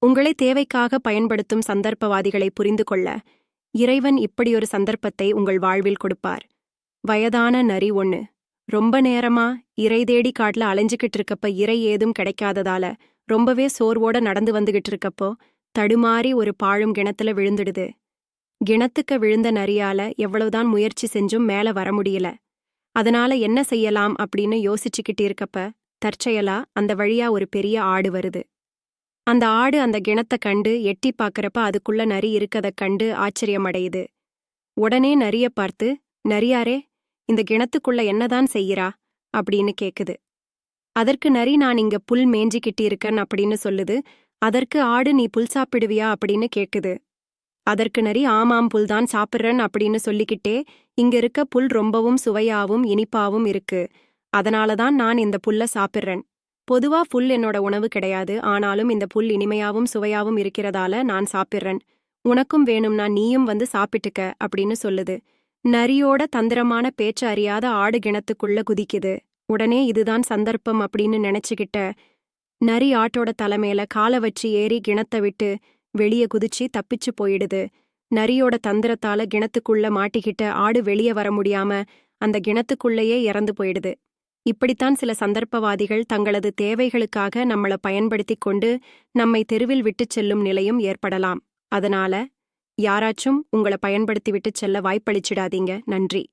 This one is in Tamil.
உங்களை தேவைக்காக பயன்படுத்தும் சந்தர்ப்பவாதிகளை புரிந்து கொள்ள இறைவன் இப்படியொரு சந்தர்ப்பத்தை உங்கள் வாழ்வில் கொடுப்பார். வயதான நரி ஒண்ணு ரொம்ப நேரமா இரை தேடி காட்டுல அலைஞ்சுக்கிட்டு இருக்கப்ப இரை ஏதும் கிடைக்காததால ரொம்பவே சோர்வோட நடந்து வந்துகிட்டு இருக்கப்போ தடுமாறி ஒரு பாழும் கிணத்துல விழுந்துடுது. கிணத்துக்கு விழுந்த நரியால எவ்வளவுதான் முயற்சி செஞ்சும் மேல வர முடியல. அதனால என்ன செய்யலாம் அப்படின்னு யோசிச்சுக்கிட்டு இருக்கப்ப தற்செயலா அந்த வழியா ஒரு பெரிய ஆடு வருது. அந்த ஆடு அந்த கிணத்தை கண்டு எட்டி பார்க்கறப்ப அதுக்குள்ள நரி இருக்கத கண்டு ஆச்சரியமடையுது. உடனே நரிய பார்த்து, நரியாரே, இந்த கிணத்துக்குள்ள என்னதான் செய்யறா அப்படின்னு கேக்குது. அதற்கு நரி, நான் இங்க புல் மேஞ்சிக்கிட்டு இருக்கேன் அப்படின்னு சொல்லுது. அதற்கு ஆடு, நீ புல் சாப்பிடுவியா அப்படின்னு கேக்குது. அதற்கு நரி, ஆமாம், புல்தான் சாப்பிட்றேன் அப்படின்னு சொல்லிக்கிட்டே, இங்க இருக்க புல் ரொம்பவும் சுவையாவும் இனிப்பாவும் இருக்கு, அதனாலதான் நான் இந்த புல்ல சாப்பிட்றேன். பொதுவா புல் என்னோட உணவு கிடையாது, ஆனாலும் இந்த புல் இனிமையாவும் சுவையாவும் இருக்கிறதால நான் சாப்பிட்றேன். உனக்கும் வேணும்னா நீயும் வந்து சாப்பிட்டுக்க அப்படின்னு சொல்லுது. நரியோட தந்திரமான பேச்ச அறியாத ஆடு கிணத்துக்குள்ள குதிக்குது. உடனே இதுதான் சந்தர்ப்பம் அப்படின்னு நினைச்சுக்கிட்ட நரி ஆட்டோட தலைமையில காலை வச்சு ஏறி கிணத்தை விட்டு வெளியே குதிச்சு தப்பிச்சு போயிடுது. நரியோட தந்திரத்தால கிணத்துக்குள்ள மாட்டிக்கிட்ட ஆடு வெளியே வர முடியாம அந்த கிணத்துக்குள்ளேயே இறந்து போயிடுது. இப்படித்தான் சில சந்தர்ப்பவாதிகள் தங்களது தேவைகளுக்காக நம்மள பயன்படுத்திக் கொண்டு நம்மை தெருவில் விட்டுச் செல்லும் நிலையும் ஏற்படலாம். அதனால யாராச்சும் உங்களை பயன்படுத்தி விட்டுச் செல்ல வாய்ப்பளிச்சிடாதீங்க. நன்றி.